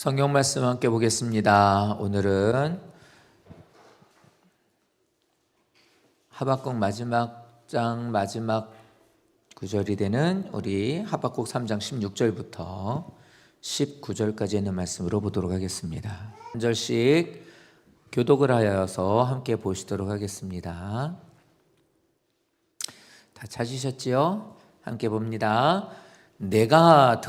성경 말씀 함께 보겠습니다. 오늘은 하박국 마지막 장 마지막 구절이 되는 우리 하박국 3장 16절부터 19절까지 있는 말씀으로 보도록 하겠습니다. 한 절씩 교독을 하여서 함께 보시도록 하겠습니다. 다 찾으셨지요? 함께 봅니다. 내가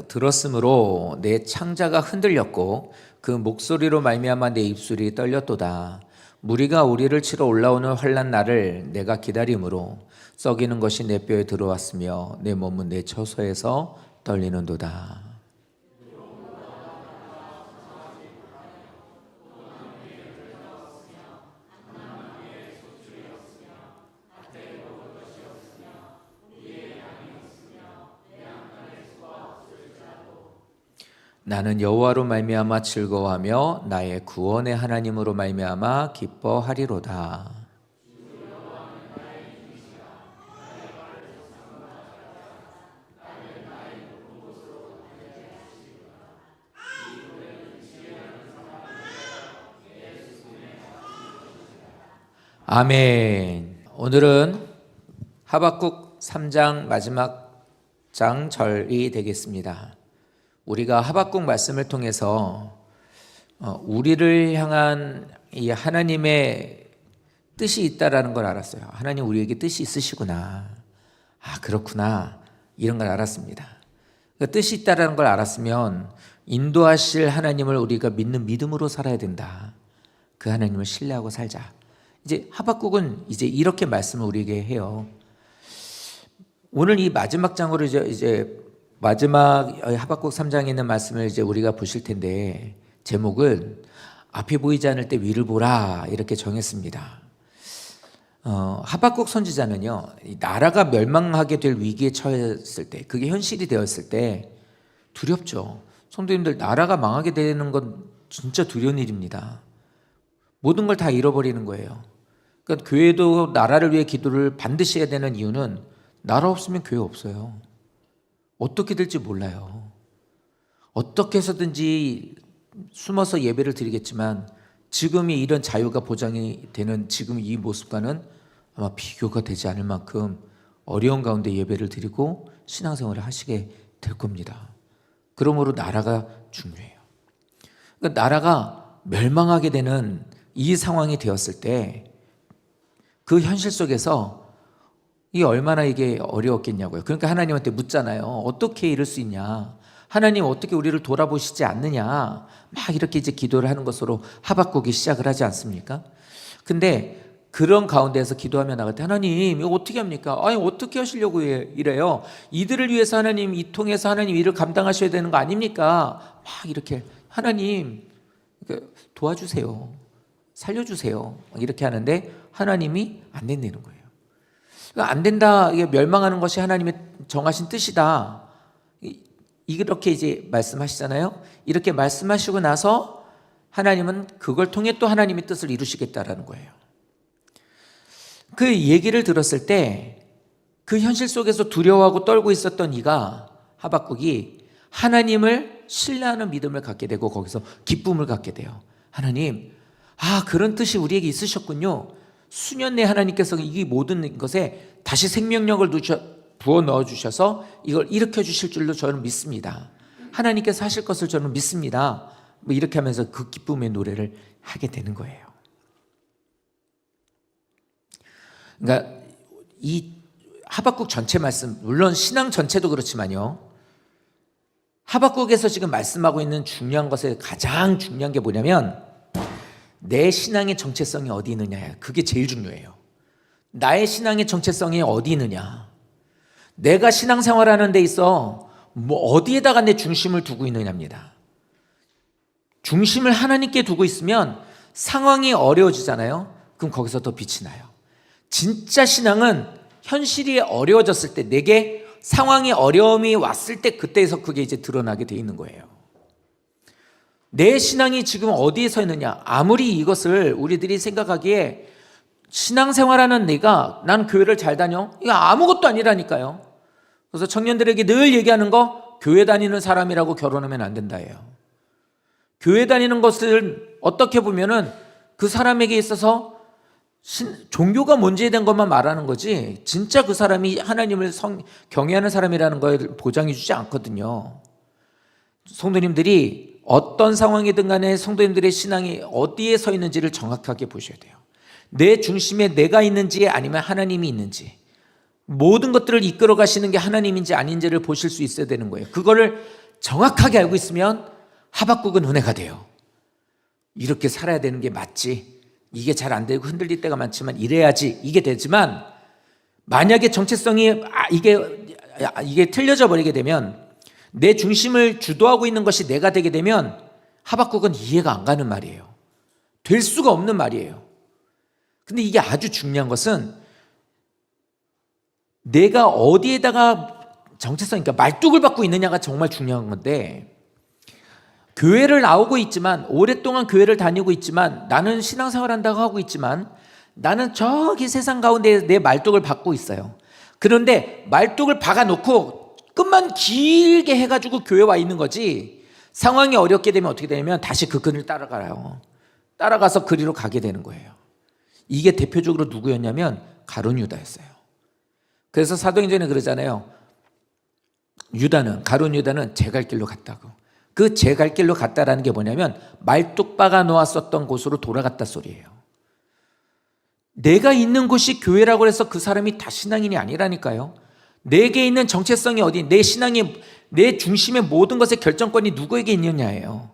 들었으므로 내 창자가 흔들렸고 그 목소리로 말미암아 내 입술이 떨렸도다. 무리가 우리를 치러 올라오는 환난 날을 내가 기다림으로 썩이는 것이 내 뼈에 들어왔으며 내 몸은 내 처소에서 떨리는도다. 나는 여호와로 말미암아 즐거워하며 나의 구원의 하나님으로 말미암아 기뻐하리로다. 아멘. 오늘은 하박국 3장 마지막 장절이 되겠습니다. 우리가 하박국 말씀을 통해서 우리를 향한 이 하나님의 뜻이 있다라는 걸 알았어요. 하나님 우리에게 뜻이 있으시구나. 아, 그렇구나. 이런 걸 알았습니다. 그 뜻이 있다라는 걸 알았으면 인도하실 하나님을 우리가 믿는 믿음으로 살아야 된다. 그 하나님을 신뢰하고 살자. 이제 하박국은 이제 이렇게 말씀을 우리에게 해요. 오늘 이 마지막 장으로 이제 마지막 하박국 3장에 있는 말씀을 이제 우리가 보실 텐데 제목은 앞이 보이지 않을 때 위를 보라 이렇게 정했습니다. 하박국 선지자는요, 나라가 멸망하게 될 위기에 처했을 때, 그게 현실이 되었을 때 두렵죠. 성도님들, 나라가 망하게 되는 건 진짜 두려운 일입니다. 모든 걸 다 잃어버리는 거예요. 그러니까 교회도 나라를 위해 기도를 반드시 해야 되는 이유는 나라 없으면 교회 없어요. 어떻게 될지 몰라요. 어떻게 해서든지 숨어서 예배를 드리겠지만 지금이 이런 자유가 보장이 되는 지금 이 모습과는 아마 비교가 되지 않을 만큼 어려운 가운데 예배를 드리고 신앙생활을 하시게 될 겁니다. 그러므로 나라가 중요해요. 그러니까 나라가 멸망하게 되는 이 상황이 되었을 때 그 현실 속에서 이 얼마나 이게 어려웠겠냐고요. 그러니까 하나님한테 묻잖아요. 어떻게 이럴 수 있냐? 하나님 어떻게 우리를 돌아보시지 않느냐? 막 이렇게 이제 기도를 하는 것으로 하박국이 시작을 하지 않습니까? 근데 그런 가운데에서 기도하며 나갈 때 하나님 이거 어떻게 합니까? 아니 어떻게 하시려고 이래요? 이들을 위해서 하나님 이 통해서 하나님 일을 감당하셔야 되는 거 아닙니까? 막 이렇게 하나님 도와주세요. 살려주세요. 이렇게 하는데 하나님이 안 된다는 거예요. 안 된다. 이게 멸망하는 것이 하나님의 정하신 뜻이다. 이렇게 이제 말씀하시잖아요. 이렇게 말씀하시고 나서 하나님은 그걸 통해 또 하나님의 뜻을 이루시겠다라는 거예요. 그 얘기를 들었을 때 그 현실 속에서 두려워하고 떨고 있었던 이가 하박국이 하나님을 신뢰하는 믿음을 갖게 되고 거기서 기쁨을 갖게 돼요. 하나님, 아, 그런 뜻이 우리에게 있으셨군요. 수년 내 하나님께서 이 모든 것에 다시 생명력을 부어 넣어주셔서 이걸 일으켜 주실 줄로 저는 믿습니다. 하나님께서 하실 것을 저는 믿습니다. 뭐 이렇게 하면서 그 기쁨의 노래를 하게 되는 거예요. 그러니까 이 하박국 전체 말씀, 물론 신앙 전체도 그렇지만요, 하박국에서 지금 말씀하고 있는 중요한 것에 가장 중요한 게 뭐냐면 내 신앙의 정체성이 어디 있느냐, 그게 제일 중요해요. 나의 신앙의 정체성이 어디 있느냐, 내가 신앙생활하는 데 있어 뭐 어디에다가 내 중심을 두고 있느냐입니다. 중심을 하나님께 두고 있으면 상황이 어려워지잖아요. 그럼 거기서 더 빛이 나요. 진짜 신앙은 현실이 어려워졌을 때, 내게 상황이 어려움이 왔을 때 그때에서 그게 이제 드러나게 돼 있는 거예요. 내 신앙이 지금 어디에 서 있느냐, 아무리 이것을 우리들이 생각하기에 신앙생활하는 내가 난 교회를 잘 다녀? 이거 아무것도 아니라니까요. 그래서 청년들에게 늘 얘기하는 거, 교회 다니는 사람이라고 결혼하면 안 된다예요. 교회 다니는 것을 어떻게 보면은 그 사람에게 있어서 종교가 뭔지에 대한 것만 말하는 거지 진짜 그 사람이 하나님을 경외하는 사람이라는 걸 보장해 주지 않거든요. 성도님들이 어떤 상황이든 간에 성도님들의 신앙이 어디에 서 있는지를 정확하게 보셔야 돼요. 내 중심에 내가 있는지 아니면 하나님이 있는지, 모든 것들을 이끌어 가시는 게 하나님인지 아닌지를 보실 수 있어야 되는 거예요. 그거를 정확하게 알고 있으면 하박국은 은혜가 돼요. 이렇게 살아야 되는 게 맞지, 이게 잘 안 되고 흔들릴 때가 많지만 이래야지, 이게 되지만 만약에 정체성이 이게 틀려져 버리게 되면, 내 중심을 주도하고 있는 것이 내가 되게 되면 하박국은 이해가 안 가는 말이에요. 될 수가 없는 말이에요. 근데 이게 아주 중요한 것은 내가 어디에다가 정체성, 그러니까 말뚝을 받고 있느냐가 정말 중요한 건데, 교회를 나오고 있지만, 오랫동안 교회를 다니고 있지만, 나는 신앙생활 한다고 하고 있지만 나는 저기 세상 가운데 내 말뚝을 받고 있어요. 그런데 말뚝을 박아놓고 끝만 길게 해가지고 교회 와 있는 거지, 상황이 어렵게 되면 어떻게 되냐면 다시 그 끈을 따라가요. 따라가서 그리로 가게 되는 거예요. 이게 대표적으로 누구였냐면 가룟 유다였어요. 그래서 사도행전에 그러잖아요. 가룟 유다는 제 갈 길로 갔다고. 그 제 갈 길로 갔다라는 게 뭐냐면 말뚝 박아 놓았었던 곳으로 돌아갔다 소리예요. 내가 있는 곳이 교회라고 해서 그 사람이 다 신앙인이 아니라니까요. 내게 있는 정체성이 어디, 내 신앙이, 내 중심의 모든 것의 결정권이 누구에게 있느냐예요.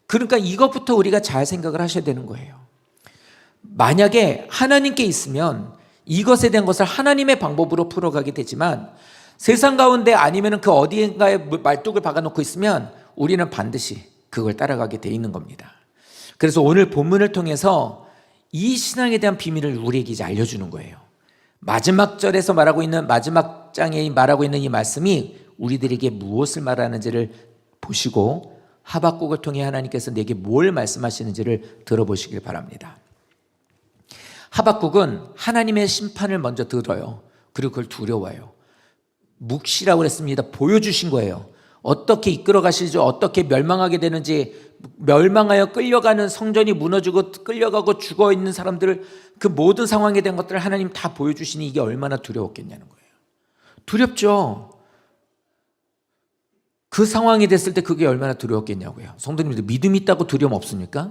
그러니까 이것부터 우리가 잘 생각을 하셔야 되는 거예요. 만약에 하나님께 있으면 이것에 대한 것을 하나님의 방법으로 풀어가게 되지만, 세상 가운데 아니면 그 어디인가에 말뚝을 박아놓고 있으면 우리는 반드시 그걸 따라가게 돼 있는 겁니다. 그래서 오늘 본문을 통해서 이 신앙에 대한 비밀을 우리에게 이제 알려주는 거예요. 마지막 절에서 말하고 있는, 마지막 장에 말하고 있는 이 말씀이 우리들에게 무엇을 말하는지를 보시고 하박국을 통해 하나님께서 내게 뭘 말씀하시는지를 들어보시길 바랍니다. 하박국은 하나님의 심판을 먼저 들어요. 그리고 그걸 두려워해요. 묵시라고 그랬습니다. 보여주신 거예요. 어떻게 이끌어 가시죠? 어떻게 멸망하게 되는지, 멸망하여 끌려가는, 성전이 무너지고 끌려가고 죽어 있는 사람들을, 그 모든 상황에 대한 것들을 하나님 다 보여주시니 이게 얼마나 두려웠겠냐는 거예요. 두렵죠. 그 상황이 됐을 때 그게 얼마나 두려웠겠냐고요. 성도님들, 믿음이 있다고 두려움 없습니까?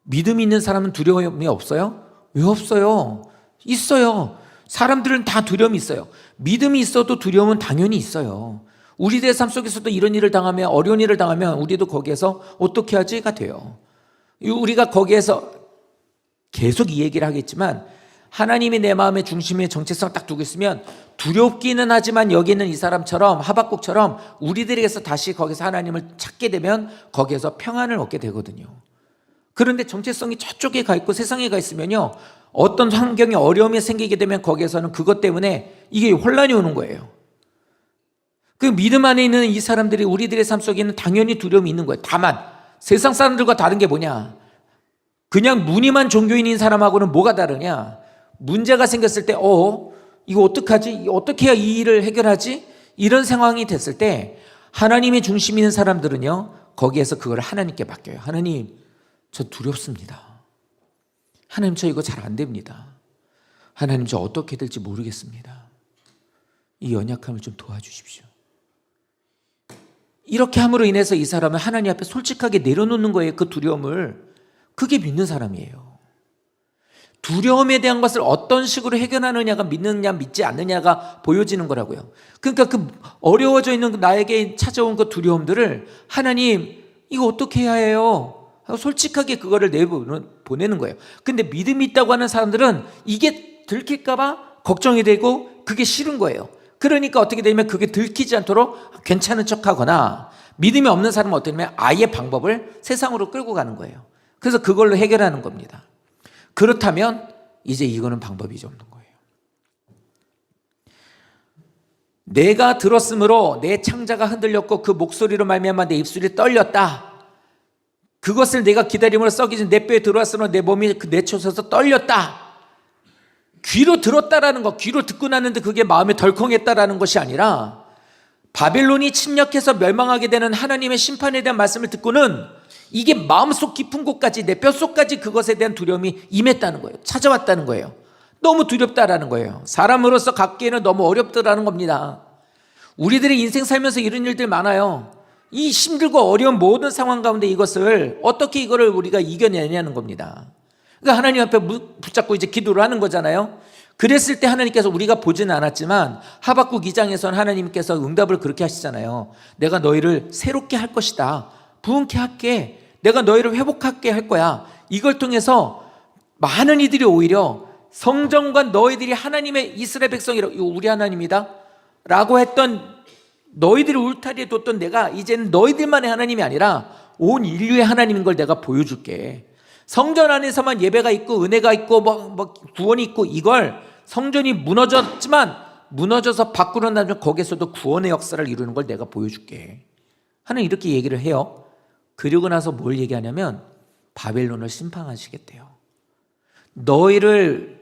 믿음이 있는 사람은 두려움이 없어요? 왜 없어요? 있어요. 사람들은 다 두려움이 있어요. 믿음이 있어도 두려움은 당연히 있어요. 우리들의 삶 속에서도 이런 일을 당하면, 어려운 일을 당하면 우리도 거기에서 어떻게 하지가 돼요. 우리가 거기에서 계속 이 얘기를 하겠지만, 하나님이 내 마음의 중심에 정체성 딱 두고 있으면 두렵기는 하지만, 여기 있는 이 사람처럼, 하박국처럼 우리들에게서 다시 거기서 하나님을 찾게 되면 거기에서 평안을 얻게 되거든요. 그런데 정체성이 저쪽에 가 있고 세상에 가 있으면요, 어떤 환경에 어려움이 생기게 되면 거기에서는 그것 때문에 이게 혼란이 오는 거예요. 그 믿음 안에 있는 이 사람들이, 우리들의 삶 속에는 당연히 두려움이 있는 거예요. 다만 세상 사람들과 다른 게 뭐냐, 그냥 무늬만 종교인인 사람하고는 뭐가 다르냐, 문제가 생겼을 때 이거 어떡하지? 어떻게 해야 이 일을 해결하지? 이런 상황이 됐을 때 하나님의 중심 있는 사람들은요, 거기에서 그걸 하나님께 맡겨요. 하나님, 저 두렵습니다. 하나님, 저 이거 잘 안 됩니다. 하나님, 저 어떻게 될지 모르겠습니다. 이 연약함을 좀 도와주십시오. 이렇게 함으로 인해서 이 사람은 하나님 앞에 솔직하게 내려놓는 거예요. 그 두려움을. 그게 믿는 사람이에요. 두려움에 대한 것을 어떤 식으로 해결하느냐가 믿느냐 믿지 않느냐가 보여지는 거라고요. 그러니까 그 어려워져 있는 나에게 찾아온 그 두려움들을 하나님, 이거 어떻게 해야 해요? 솔직하게 그거를 내보내는 거예요. 근데 믿음이 있다고 하는 사람들은 이게 들킬까 봐 걱정이 되고 그게 싫은 거예요. 그러니까 어떻게 되면 그게 들키지 않도록 괜찮은 척하거나, 믿음이 없는 사람은 어떻게 되면 아예 방법을 세상으로 끌고 가는 거예요. 그래서 그걸로 해결하는 겁니다. 그렇다면 이제 이거는 방법이 이제 없는 거예요. 내가 들었으므로 내 창자가 흔들렸고 그 목소리로 말미암아 내 입술이 떨렸다. 그것을 내가 기다림으로 썩이지 내 뼈에 들어왔으므로 내 몸이 내쳐서서 떨렸다. 귀로 들었다라는 거, 귀로 듣고 났는데 그게 마음에 덜컹했다라는 것이 아니라 바벨론이 침략해서 멸망하게 되는 하나님의 심판에 대한 말씀을 듣고는 이게 마음속 깊은 곳까지, 내 뼛속까지 그것에 대한 두려움이 임했다는 거예요. 찾아왔다는 거예요. 너무 두렵다라는 거예요. 사람으로서 갖기에는 너무 어렵다라는 겁니다. 우리들의 인생 살면서 이런 일들 많아요. 이 힘들고 어려운 모든 상황 가운데 이것을 어떻게 이거를 우리가 이겨내냐는 겁니다. 그러니까 하나님 앞에 붙잡고 이제 기도를 하는 거잖아요. 그랬을 때 하나님께서, 우리가 보지는 않았지만 하박국 2장에서는 하나님께서 응답을 그렇게 하시잖아요. 내가 너희를 새롭게 할 것이다. 부흥케 할게. 내가 너희를 회복하게 할 거야. 이걸 통해서 많은 이들이 오히려 성전과 너희들이 하나님의 이스라엘 백성이라고, 이거 우리 하나님이다 라고 했던, 너희들을 울타리에 뒀던 내가 이제는 너희들만의 하나님이 아니라 온 인류의 하나님인 걸 내가 보여줄게. 성전 안에서만 예배가 있고 은혜가 있고 뭐 구원이 있고, 이걸 성전이 무너졌지만 무너져서 밖으로 나면 거기서도 구원의 역사를 이루는 걸 내가 보여줄게. 하나님 이렇게 얘기를 해요. 그리고 나서 뭘 얘기하냐면 바벨론을 심판하시겠대요. 너희를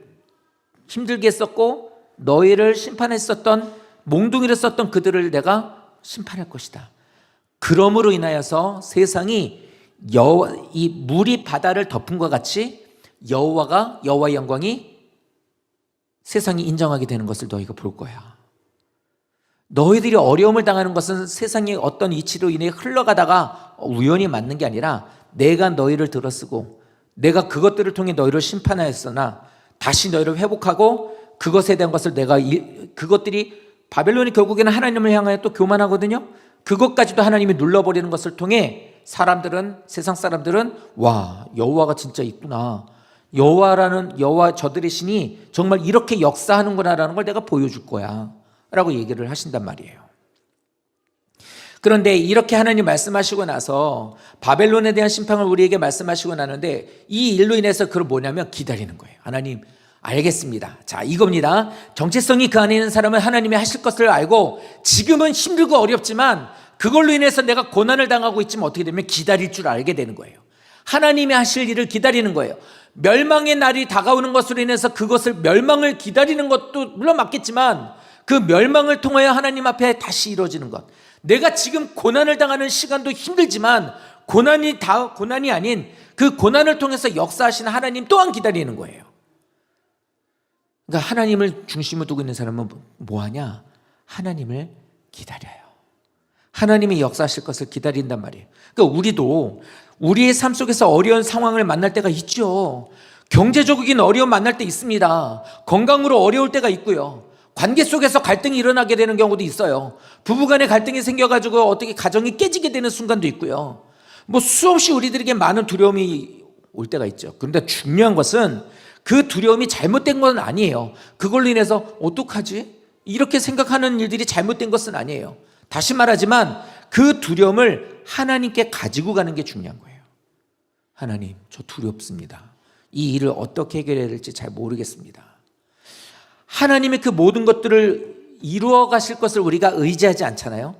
힘들게 했었고 너희를 심판했었던, 몽둥이를 썼던 그들을 내가 심판할 것이다. 그러므로 인하여서 세상이 이 물이 바다를 덮은 것 같이 여호와의 영광이 세상이 인정하게 되는 것을 너희가 볼 거야. 너희들이 어려움을 당하는 것은 세상의 어떤 이치로 인해 흘러가다가 우연히 맞는 게 아니라 내가 너희를 들어쓰고 내가 그것들을 통해 너희를 심판하였으나 다시 너희를 회복하고 그것에 대한 것을 내가, 그것들이, 바벨론이 결국에는 하나님을 향하여 또 교만하거든요. 그것까지도 하나님이 눌러버리는 것을 통해 사람들은, 세상 사람들은, 와, 여호와가 진짜 있구나, 여호와 저들의 신이 정말 이렇게 역사하는구나라는 걸 내가 보여줄 거야 라고 얘기를 하신단 말이에요. 그런데 이렇게 하나님 말씀하시고 나서 바벨론에 대한 심판을 우리에게 말씀하시고 나는데, 이 일로 인해서 그걸 뭐냐면 기다리는 거예요. 하나님 알겠습니다. 자, 이겁니다. 정체성이 그 안에 있는 사람은 하나님이 하실 것을 알고 지금은 힘들고 어렵지만 그걸로 인해서 내가 고난을 당하고 있지만 어떻게 되면 기다릴 줄 알게 되는 거예요. 하나님이 하실 일을 기다리는 거예요. 멸망의 날이 다가오는 것으로 인해서 그것을, 멸망을 기다리는 것도 물론 맞겠지만 그 멸망을 통하여 하나님 앞에 다시 이루어지는 것, 내가 지금 고난을 당하는 시간도 힘들지만 고난이 아닌 그 고난을 통해서 역사하시는 하나님 또한 기다리는 거예요. 그러니까 하나님을 중심으로 두고 있는 사람은 뭐하냐? 하나님을 기다려요. 하나님이 역사하실 것을 기다린단 말이에요. 그러니까 우리도 우리의 삶 속에서 어려운 상황을 만날 때가 있죠. 경제적인 어려움 만날 때 있습니다. 건강으로 어려울 때가 있고요. 관계 속에서 갈등이 일어나게 되는 경우도 있어요. 부부간에 갈등이 생겨가지고 어떻게 가정이 깨지게 되는 순간도 있고요. 뭐 수없이 우리들에게 많은 두려움이 올 때가 있죠. 그런데 중요한 것은 그 두려움이 잘못된 건 아니에요. 그걸로 인해서 어떡하지? 이렇게 생각하는 일들이 잘못된 것은 아니에요. 다시 말하지만 그 두려움을 하나님께 가지고 가는 게 중요한 거예요. 하나님, 저 두렵습니다. 이 일을 어떻게 해결해야 될지 잘 모르겠습니다. 하나님의 그 모든 것들을 이루어 가실 것을 우리가 의지하지 않잖아요.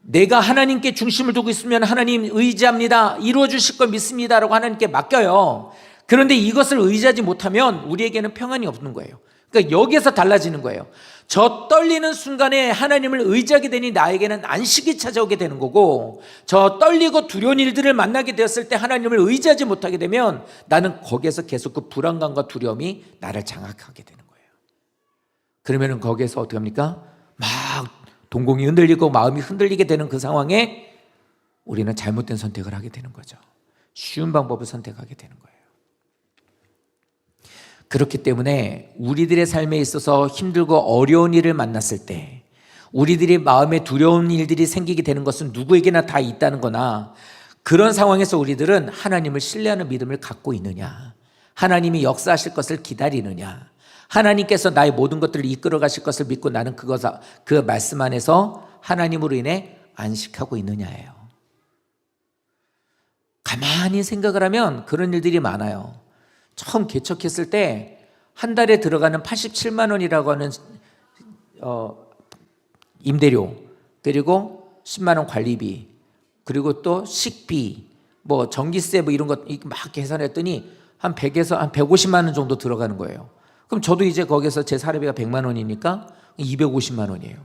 내가 하나님께 중심을 두고 있으면 하나님 의지합니다, 이루어 주실 걸 믿습니다 라고 하나님께 맡겨요. 그런데 이것을 의지하지 못하면 우리에게는 평안이 없는 거예요. 그러니까 여기에서 달라지는 거예요. 저 떨리는 순간에 하나님을 의지하게 되니 나에게는 안식이 찾아오게 되는 거고, 저 떨리고 두려운 일들을 만나게 되었을 때 하나님을 의지하지 못하게 되면 나는 거기에서 계속 그 불안감과 두려움이 나를 장악하게 되는 거예요. 그러면 거기에서 어떻게 합니까? 막 동공이 흔들리고 마음이 흔들리게 되는 그 상황에 우리는 잘못된 선택을 하게 되는 거죠. 쉬운 방법을 선택하게 되는 거예요. 그렇기 때문에 우리들의 삶에 있어서 힘들고 어려운 일을 만났을 때, 우리들의 마음에 두려운 일들이 생기게 되는 것은 누구에게나 다 있다는 거나, 그런 상황에서 우리들은 하나님을 신뢰하는 믿음을 갖고 있느냐, 하나님이 역사하실 것을 기다리느냐, 하나님께서 나의 모든 것들을 이끌어 가실 것을 믿고 나는 그 말씀 안에서 하나님으로 인해 안식하고 있느냐예요. 가만히 생각을 하면 그런 일들이 많아요. 처음 개척했을 때 한 달에 들어가는 87만 원이라고 하는 임대료, 그리고 10만 원 관리비, 그리고 또 식비, 뭐 전기세 뭐 이런 것 막 계산했더니 한 100에서 한 150만 원 정도 들어가는 거예요. 그럼 저도 이제 거기서 제 사례비가 100만 원이니까 250만 원이에요.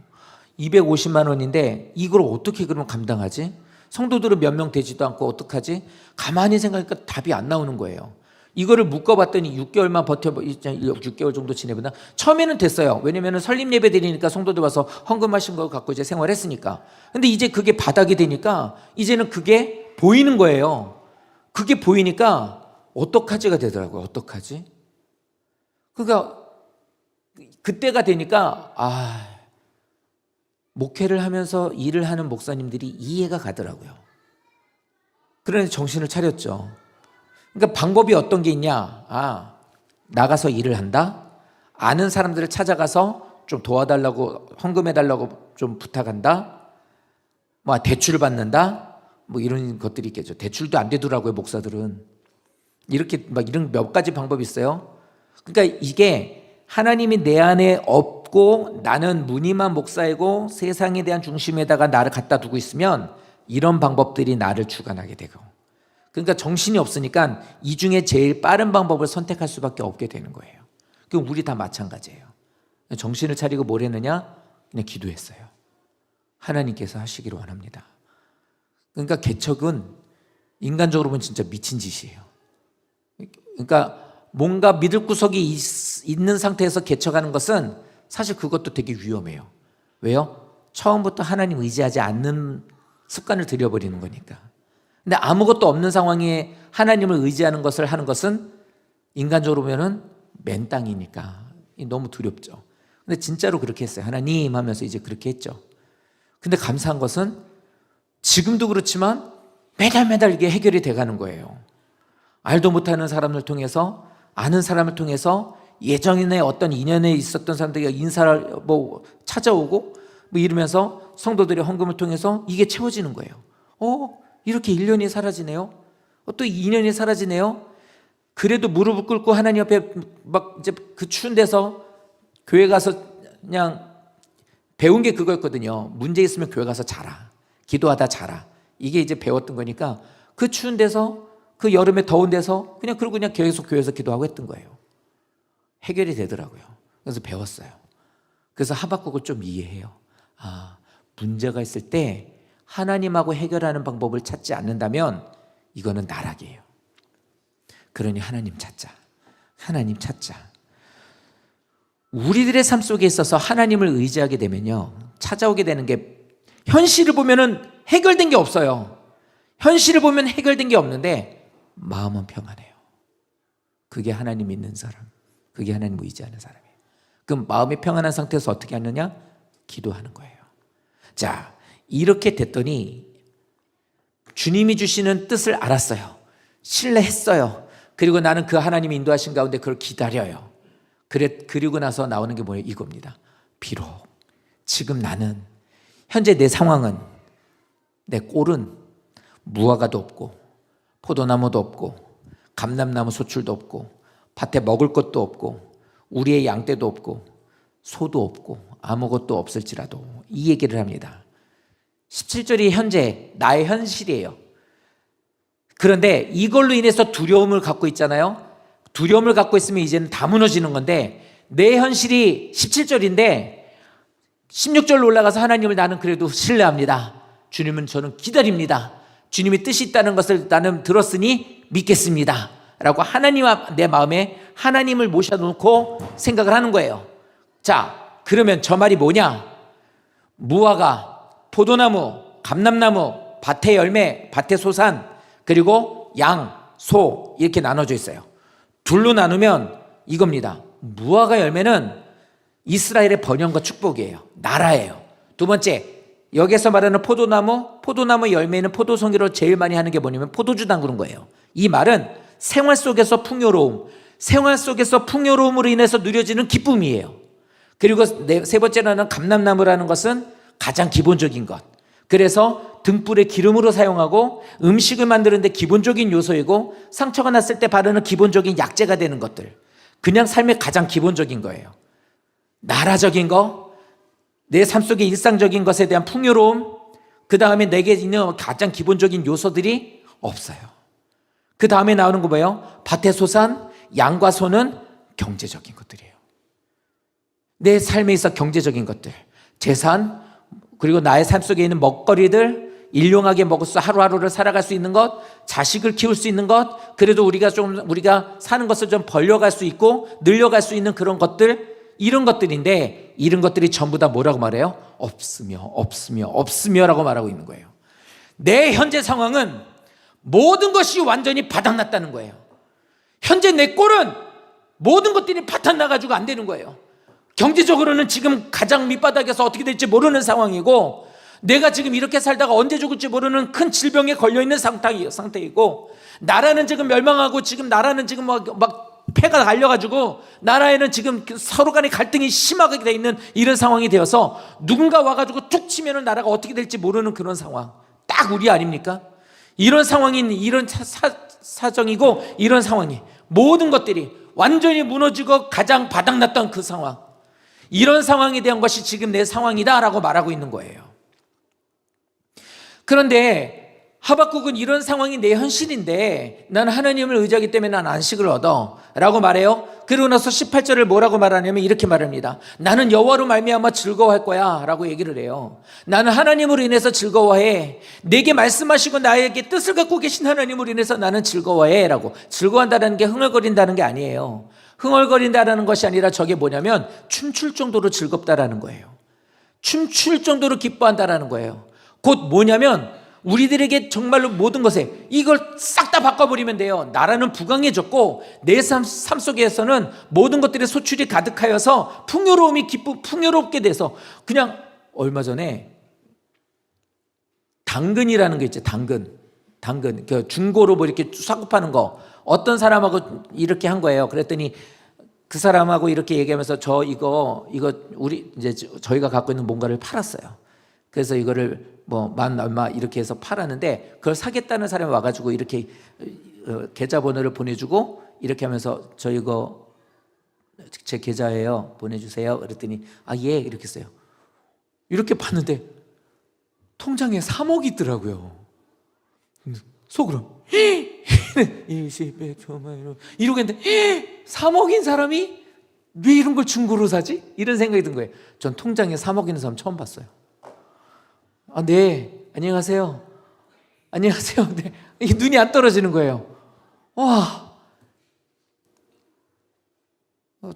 250만 원인데 이걸 어떻게 그러면 감당하지? 성도들은 몇 명 되지도 않고 어떡하지? 가만히 생각하니까 답이 안 나오는 거예요. 이거를 묶어봤더니 6개월만 6개월 정도 지내보다 처음에는 됐어요. 왜냐면 설립 예배 드리니까 성도들 와서 헌금하신 거 갖고 이제 생활했으니까. 근데 이제 그게 바닥이 되니까 이제는 그게 보이는 거예요. 그게 보이니까 어떡하지가 되더라고요. 어떡하지? 그러니까 그때가 되니까 목회를 하면서 일을 하는 목사님들이 이해가 가더라고요. 그러니 정신을 차렸죠. 그러니까 방법이 어떤 게 있냐? 나가서 일을 한다? 아는 사람들을 찾아가서 좀 도와달라고, 헌금해달라고 좀 부탁한다? 뭐 대출을 받는다? 뭐 이런 것들이 있겠죠. 대출도 안 되더라고요, 목사들은. 이렇게 막 이런 몇 가지 방법이 있어요. 그러니까 이게 하나님이 내 안에 없고 나는 무늬만 목사이고 세상에 대한 중심에다가 나를 갖다 두고 있으면 이런 방법들이 나를 주관하게 되고, 그러니까 정신이 없으니까 이 중에 제일 빠른 방법을 선택할 수밖에 없게 되는 거예요. 그럼 우리 다 마찬가지예요. 정신을 차리고 뭘 했느냐? 그냥 기도했어요. 하나님께서 하시기를 원합니다. 그러니까 개척은 인간적으로 보면 진짜 미친 짓이에요. 그러니까 뭔가 믿을 구석이 있는 상태에서 개척하는 것은 사실 그것도 되게 위험해요. 왜요? 처음부터 하나님 의지하지 않는 습관을 들여버리는 거니까. 근데 아무것도 없는 상황에 하나님을 의지하는 것을 하는 것은 인간적으로 보면은 맨 땅이니까 너무 두렵죠. 근데 진짜로 그렇게 했어요. 하나님 하면서 이제 그렇게 했죠. 근데 감사한 것은 지금도 그렇지만 매달 이게 해결이 돼가는 거예요. 알도 못하는 사람을 통해서, 아는 사람을 통해서, 예전에 어떤 인연에 있었던 사람들이 인사를 찾아오고 이러면서 성도들의 헌금을 통해서 이게 채워지는 거예요. 이렇게 1년이 사라지네요. 또 2년이 사라지네요. 그래도 무릎을 꿇고 하나님 앞에 막 이제 그 추운 데서 교회 가서 그냥 배운 게 그거였거든요. 문제 있으면 교회 가서 자라. 기도하다 자라. 이게 이제 배웠던 거니까 그 추운 데서, 그 여름에 더운 데서 그러고 그냥 계속 교회에서 기도하고 했던 거예요. 해결이 되더라고요. 그래서 배웠어요. 그래서 하박국을 좀 이해해요. 문제가 있을 때 하나님하고 해결하는 방법을 찾지 않는다면 이거는 나락이에요. 그러니 하나님 찾자. 하나님 찾자. 우리들의 삶 속에 있어서 하나님을 의지하게 되면요, 찾아오게 되는 게, 현실을 보면은 해결된 게 없어요. 현실을 보면 해결된 게 없는데 마음은 평안해요. 그게 하나님 믿는 사람, 그게 하나님 의지하는 사람이에요. 그럼 마음이 평안한 상태에서 어떻게 하느냐? 기도하는 거예요. 자, 이렇게 됐더니 주님이 주시는 뜻을 알았어요. 신뢰했어요. 그리고 나는 그 하나님이 인도하신 가운데 그걸 기다려요. 그리고 나서 나오는 게 뭐예요? 이겁니다. 비록 지금 나는, 현재 내 상황은, 내 꼴은 무화과도 없고 포도나무도 없고 감람나무 소출도 없고 밭에 먹을 것도 없고 우리의 양떼도 없고 소도 없고 아무것도 없을지라도, 이 얘기를 합니다. 17절이 현재 나의 현실이에요. 그런데 이걸로 인해서 두려움을 갖고 있잖아요. 두려움을 갖고 있으면 이제는 다 무너지는 건데, 내 현실이 17절인데 16절로 올라가서 하나님을 나는 그래도 신뢰합니다. 주님은 저는 기다립니다. 주님의 뜻이 있다는 것을 나는 들었으니 믿겠습니다. 라고 내 마음에 하나님을 모셔놓고 생각을 하는 거예요. 자, 그러면 저 말이 뭐냐? 무화과, 포도나무, 감람나무, 밭의 열매, 밭의 소산, 그리고 양, 소, 이렇게 나눠져 있어요. 둘로 나누면 이겁니다. 무화과 열매는 이스라엘의 번영과 축복이에요. 나라예요. 두 번째, 여기서 말하는 포도나무 열매는 포도송이로 제일 많이 하는 게 뭐냐면 포도주 담그는 거예요. 이 말은 생활 속에서 풍요로움, 생활 속에서 풍요로움으로 인해서 누려지는 기쁨이에요. 그리고 세 번째로는 감람나무라는 것은 가장 기본적인 것. 그래서 등불의 기름으로 사용하고 음식을 만드는데 기본적인 요소이고, 상처가 났을 때 바르는 기본적인 약재가 되는 것들. 그냥 삶의 가장 기본적인 거예요. 나라적인 거, 내 삶 속의 일상적인 것에 대한 풍요로움, 그 다음에 내게 있는 가장 기본적인 요소들이 없어요. 그 다음에 나오는 거 뭐예요? 밭의 소산, 양과 소는 경제적인 것들이에요. 내 삶에 있어 경제적인 것들, 재산, 그리고 나의 삶 속에 있는 먹거리들, 일용하게 먹을 수, 하루하루를 살아갈 수 있는 것, 자식을 키울 수 있는 것, 그래도 우리가 사는 것을 좀 벌려갈 수 있고 늘려갈 수 있는 그런 것들, 이런 것들인데, 이런 것들이 전부 다 뭐라고 말해요? 없으며라고 말하고 있는 거예요. 내 현재 상황은 모든 것이 완전히 바닥났다는 거예요. 현재 내 꼴은 모든 것들이 바닥나가지고 안 되는 거예요. 경제적으로는 지금 가장 밑바닥에서 어떻게 될지 모르는 상황이고, 내가 지금 이렇게 살다가 언제 죽을지 모르는 큰 질병에 걸려있는 상태이고, 나라는 지금 멸망하고, 지금 나라는 지금 막 폐가 갈려가지고, 나라에는 지금 서로 간의 갈등이 심하게 돼 있는 이런 상황이 되어서, 누군가 와가지고 툭 치면은 나라가 어떻게 될지 모르는 그런 상황. 딱 우리 아닙니까? 이런 상황인, 이런 사정이고, 이런 상황이 모든 것들이 완전히 무너지고 가장 바닥났던 그 상황, 이런 상황에 대한 것이 지금 내 상황이다라고 말하고 있는 거예요. 그런데 하박국은 이런 상황이 내 현실인데 나는 하나님을 의지하기 때문에 난 안식을 얻어 라고 말해요. 그러고 나서 18절을 뭐라고 말하냐면 이렇게 말합니다. 나는 여호와로 말미암아 즐거워할 거야 라고 얘기를 해요. 나는 하나님으로 인해서 즐거워해. 내게 말씀하시고 나에게 뜻을 갖고 계신 하나님으로 인해서 나는 즐거워해 라고. 즐거워한다는 게 흥얼거린다는 게 아니에요. 흥얼거린다는 것이 아니라 저게 뭐냐면 춤출 정도로 즐겁다라는 거예요. 춤출 정도로 기뻐한다라는 거예요. 곧 뭐냐면 우리들에게 정말로 모든 것에 이걸 싹 다 바꿔버리면 돼요. 나라는 부강해졌고 내 삶 속에서는 모든 것들의 소출이 가득하여서 풍요롭게 돼서, 그냥 얼마 전에 당근이라는 게 있죠. 당근 중고로 뭐 이렇게 사고 파는 거, 어떤 사람하고 이렇게 한 거예요. 그랬더니 그 사람하고 이렇게 얘기하면서 이거 우리 이제 저희가 갖고 있는 뭔가를 팔았어요. 그래서 이거를 만 얼마 이렇게 해서 팔았는데, 그걸 사겠다는 사람이 와가지고 이렇게 계좌번호를 보내주고 이렇게 하면서 저 이거 제 계좌예요, 보내주세요. 그랬더니 예 이렇게 했어요. 이렇게 봤는데 통장에 3억이 있더라고요. 속으로 20, 100, 이러겠는데 3억인 사람이 왜 이런 걸 중고로 사지? 이런 생각이 든 거예요. 전 통장에 3억 있는 사람 처음 봤어요. 네, 안녕하세요. 안녕하세요. 네. 이게 눈이 안 떨어지는 거예요. 와,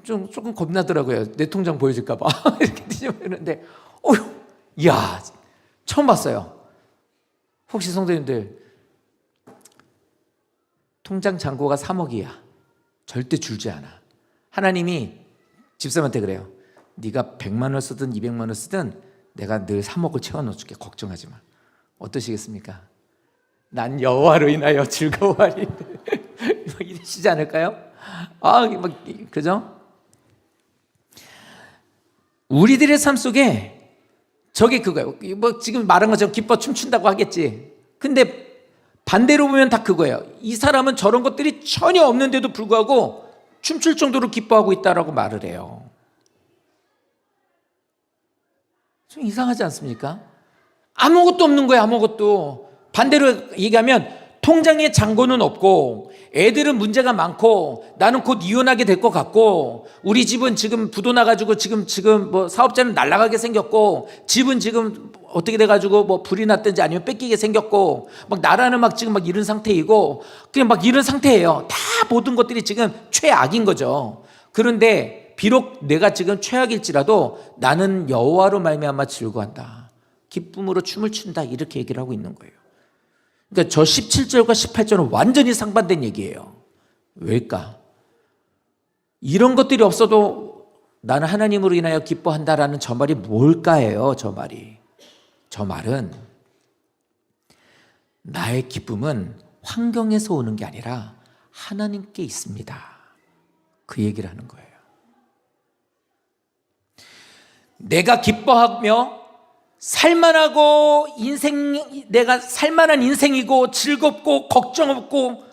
조금 겁나더라고요. 내 통장 보여줄까봐. 이렇게 뒤집어보는데, 이야, 처음 봤어요. 혹시 성도님들, 통장 잔고가 3억이야. 절대 줄지 않아. 하나님이 집사람한테 그래요. 네가 100만 원 쓰든 200만 원 쓰든 내가 늘 3억을 채워넣어줄게. 걱정하지 마. 어떠시겠습니까? 난 여호와로 인하여 즐거워하리. 이러시지 않을까요? 그죠? 우리들의 삶 속에 저게 그거예요. 지금 말한 것처럼 기뻐 춤춘다고 하겠지. 근데 반대로 보면 다 그거예요. 이 사람은 저런 것들이 전혀 없는데도 불구하고 춤출 정도로 기뻐하고 있다라고 말을 해요. 좀 이상하지 않습니까? 아무것도 없는 거예요. 아무것도. 반대로 얘기하면 통장에 잔고는 없고 애들은 문제가 많고 나는 곧 이혼하게 될 것 같고 우리 집은 지금 부도 나가지고 지금 사업자는 날아가게 생겼고 집은 지금 어떻게 돼가지고 불이 났든지 아니면 뺏기게 생겼고 나라는 지금 이런 상태이고 그냥 이런 상태예요. 다 모든 것들이 지금 최악인 거죠. 그런데 비록 내가 지금 최악일지라도 나는 여호와로 말미암아 즐거워한다. 기쁨으로 춤을 춘다. 이렇게 얘기를 하고 있는 거예요. 그러니까 저 17절과 18절은 완전히 상반된 얘기예요. 왜일까? 이런 것들이 없어도 나는 하나님으로 인하여 기뻐한다라는 저 말이 뭘까예요. 저 말은 나의 기쁨은 환경에서 오는 게 아니라 하나님께 있습니다. 그 얘기를 하는 거예요. 내가 기뻐하며 살만하고 내가 살만한 인생이고 즐겁고 걱정 없고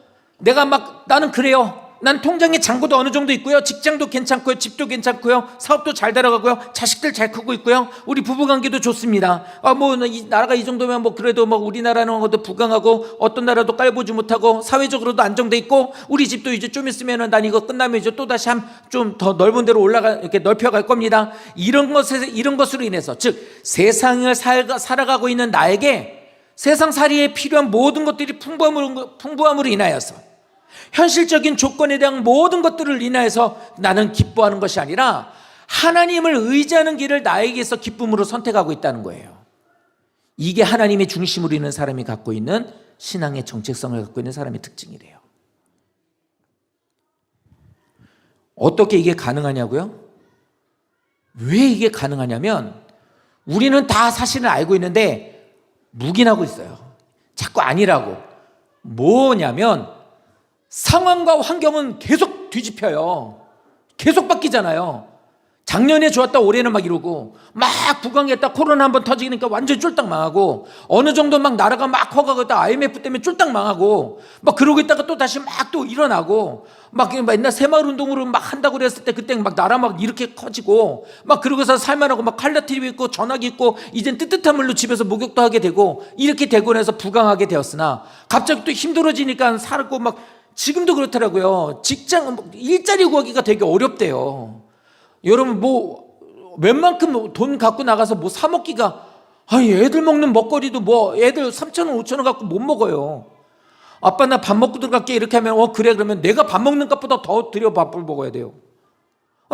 나는 그래요. 난 통장에 잔고도 어느 정도 있고요, 직장도 괜찮고요, 집도 괜찮고요, 사업도 잘 돌아가고요, 자식들 잘 크고 있고요, 우리 부부관계도 좋습니다. 이 나라가 이 정도면 그래도 우리나라는 것도 부강하고 어떤 나라도 깔보지 못하고 사회적으로도 안정돼 있고, 우리 집도 이제 좀 있으면은 난 이거 끝나면 이제 또 다시 좀 더 넓은 데로 이렇게 넓혀갈 겁니다. 이런 것으로 인해서, 즉 세상을 살아가고 있는 나에게 세상살이에 필요한 모든 것들이 풍부함으로 인하여서, 현실적인 조건에 대한 모든 것들을 인하여서 나는 기뻐하는 것이 아니라 하나님을 의지하는 길을 나에게서 기쁨으로 선택하고 있다는 거예요. 이게 하나님의 중심으로 있는 사람이 갖고 있는 신앙의 정체성을 갖고 있는 사람의 특징이래요. 어떻게 이게 가능하냐고요? 왜 이게 가능하냐면, 우리는 다 사실을 알고 있는데 묵인하고 있어요. 자꾸 아니라고. 뭐냐면 상황과 환경은 계속 뒤집혀요. 계속 바뀌잖아요. 작년에 좋았다 올해는 이러고, 막 부강했다 코로나 한번 터지니까 완전히 쫄딱 망하고, 어느 정도 나라가 허가가 있다 IMF 때문에 쫄딱 망하고, 그러고 있다가 또 다시 또 일어나고, 옛날 새마을운동으로 한다고 그랬을 때 그때 나라 이렇게 커지고, 그러고서 살만하고 칼라 TV 있고 전화기 있고, 이젠 뜨뜻한 물로 집에서 목욕도 하게 되고, 이렇게 되고 나서 부강하게 되었으나 갑자기 또 힘들어지니까 살고 지금도 그렇더라고요. 직장 일자리 구하기가 되게 어렵대요. 여러분 웬만큼 돈 갖고 나가서 사 먹기가, 애들 먹는 먹거리도 애들 3,000원 5,000원 갖고 못 먹어요. 아빠 나 밥 먹고 들어갈게 이렇게 하면 그래, 그러면 내가 밥 먹는 값보다 더 들여 밥을 먹어야 돼요.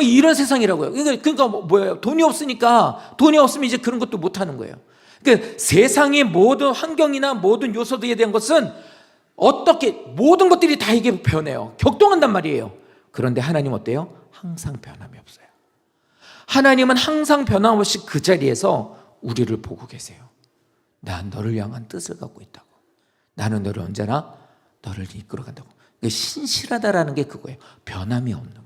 이런 세상이라고요. 그러니까 뭐예요? 돈이 없으니까, 돈이 없으면 이제 그런 것도 못 하는 거예요. 그러니까 세상의 모든 환경이나 모든 요소들에 대한 것은 모든 것들이 다 이게 변해요. 격동한단 말이에요. 그런데 하나님 어때요? 항상 변함이 없어요. 하나님은 항상 변함없이 그 자리에서 우리를 보고 계세요. 난 너를 향한 뜻을 갖고 있다고. 나는 너를 언제나 너를 이끌어간다고. 신실하다라는 게 그거예요. 변함이 없는 거.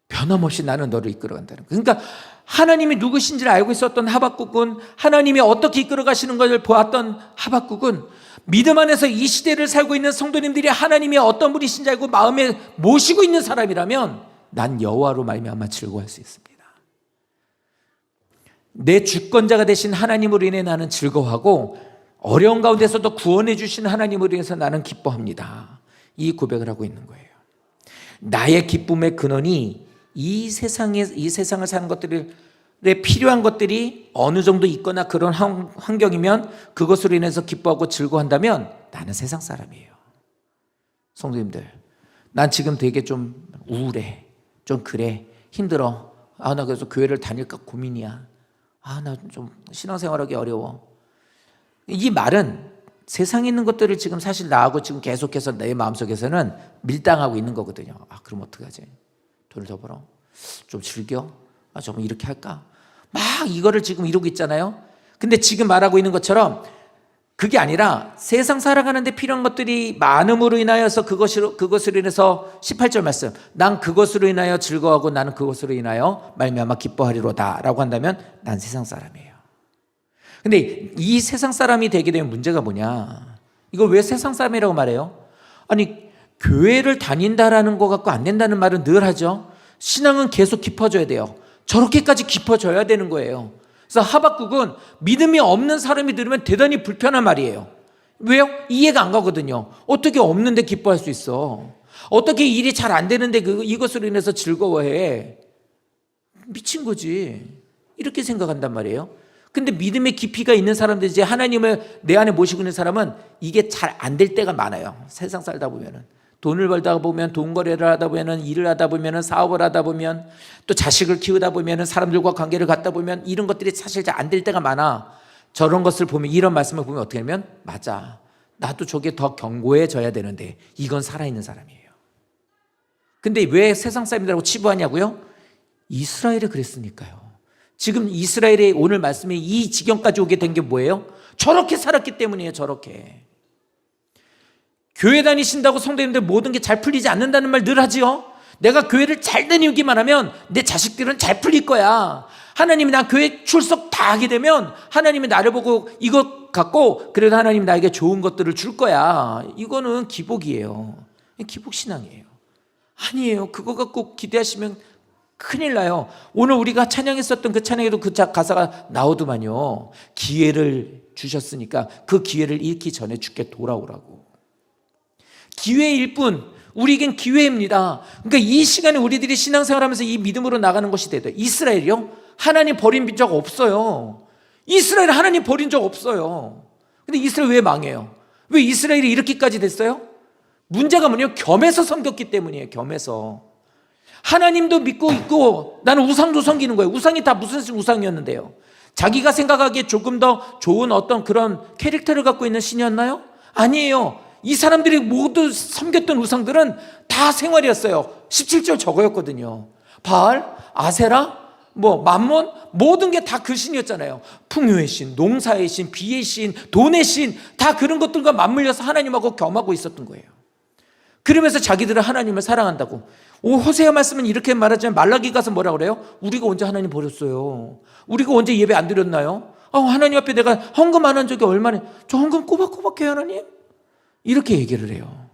변함없이 나는 너를 이끌어간다는 거. 그러니까 하나님이 누구신지를 알고 있었던 하박국은, 하나님이 어떻게 이끌어가시는 것을 보았던 하박국은, 믿음 안에서 이 시대를 살고 있는 성도님들이 하나님이 어떤 분이신지 알고 마음에 모시고 있는 사람이라면 난 여호와로 말미암아 즐거워할 수 있습니다. 내 주권자가 되신 하나님으로 인해 나는 즐거워하고, 어려운 가운데서도 구원해 주신 하나님으로 인해서 나는 기뻐합니다. 이 고백을 하고 있는 거예요. 나의 기쁨의 근원이 이 세상을 사는 것들에 필요한 것들이 어느 정도 있거나 그런 환경이면 그것으로 인해서 기뻐하고 즐거워한다면 나는 세상 사람이에요. 성도님들, 난 지금 되게 좀 우울해, 좀 그래, 힘들어, 나 그래서 교회를 다닐까 고민이야, 나 좀 신앙생활하기 어려워. 이 말은 세상에 있는 것들을 지금 사실 나하고 지금 계속해서 내 마음속에서는 밀당하고 있는 거거든요. 그럼 어떡하지? 돈을 더 벌어? 좀 즐겨? 좀 이렇게 할까? 이거를 지금 이러고 있잖아요. 근데 지금 말하고 있는 것처럼 그게 아니라 세상 살아가는데 필요한 것들이 많음으로 인하여서 그것으로 인해서 18절 말씀, 난 그것으로 인하여 즐거워하고 나는 그것으로 인하여 말미암아 기뻐하리로다 라고 한다면 난 세상 사람이에요. 근데 이 세상 사람이 되게 되면 문제가 뭐냐, 이거 왜 세상 사람이라고 말해요? 교회를 다닌다라는 거 갖고 안 된다는 말은 늘 하죠. 신앙은 계속 깊어져야 돼요. 저렇게까지 깊어져야 되는 거예요. 그래서 하박국은 믿음이 없는 사람이 들으면 대단히 불편한 말이에요. 왜요? 이해가 안 가거든요. 어떻게 없는데 기뻐할 수 있어? 어떻게 일이 잘 안 되는데 이것으로 인해서 즐거워해? 미친 거지. 이렇게 생각한단 말이에요. 근데 믿음의 깊이가 있는 사람들, 이제 하나님을 내 안에 모시고 있는 사람은 이게 잘 안 될 때가 많아요. 세상 살다 보면은. 돈을 벌다 보면, 돈 거래를 하다 보면, 일을 하다 보면, 사업을 하다 보면, 또 자식을 키우다 보면, 사람들과 관계를 갖다 보면 이런 것들이 사실 잘 안 될 때가 많아. 저런 것을 보면, 이런 말씀을 보면 어떻게 하면, 맞아, 나도 저게 더 견고해져야 되는데 이건 살아있는 사람이에요. 근데 왜 세상 사람이라고 치부하냐고요? 이스라엘이 그랬으니까요. 지금 이스라엘의 오늘 말씀이 이 지경까지 오게 된 게 뭐예요? 저렇게 살았기 때문이에요. 저렇게. 교회 다니신다고 성도님들 모든 게 잘 풀리지 않는다는 말 늘 하지요. 내가 교회를 잘 다니기만 하면 내 자식들은 잘 풀릴 거야. 하나님이 나 교회 출석 다 하게 되면 하나님이 나를 보고 이것 갖고 그래도 하나님이 나에게 좋은 것들을 줄 거야. 이거는 기복이에요. 기복신앙이에요. 아니에요. 그거 갖고 기대하시면 큰일 나요. 오늘 우리가 찬양했었던 그 찬양에도 그 가사가 나오더만요. 기회를 주셨으니까 그 기회를 잃기 전에 주께 돌아오라고. 기회일 뿐, 우리에겐 기회입니다. 그러니까 이 시간에 우리들이 신앙생활하면서 이 믿음으로 나가는 것이 돼요. 이스라엘이요? 하나님 버린 적 없어요. 이스라엘 하나님 버린 적 없어요. 근데 이스라엘 왜 망해요? 왜 이스라엘이 이렇게까지 됐어요? 문제가 뭐냐면 겸해서 섬겼기 때문이에요. 겸해서. 하나님도 믿고 있고 나는 우상도 섬기는 거예요. 우상이 다 무슨 우상이었는데요? 자기가 생각하기에 조금 더 좋은 어떤 그런 캐릭터를 갖고 있는 신이었나요? 아니에요. 이 사람들이 모두 섬겼던 우상들은 다 생활이었어요. 17절 저거였거든요. 바알, 아세라, 만몬, 모든 게 다 그 신이었잖아요. 풍요의 신, 농사의 신, 비의 신, 돈의 신, 다 그런 것들과 맞물려서 하나님하고 겸하고 있었던 거예요. 그러면서 자기들은 하나님을 사랑한다고. 호세아 말씀은 이렇게 말하지만 말라기 가서 뭐라 그래요? 우리가 언제 하나님 버렸어요? 우리가 언제 예배 안 드렸나요? 하나님 앞에 내가 헌금 안 한 적이 얼마나, 저 헌금 꼬박꼬박 해요 하나님? 이렇게 얘기를 해요.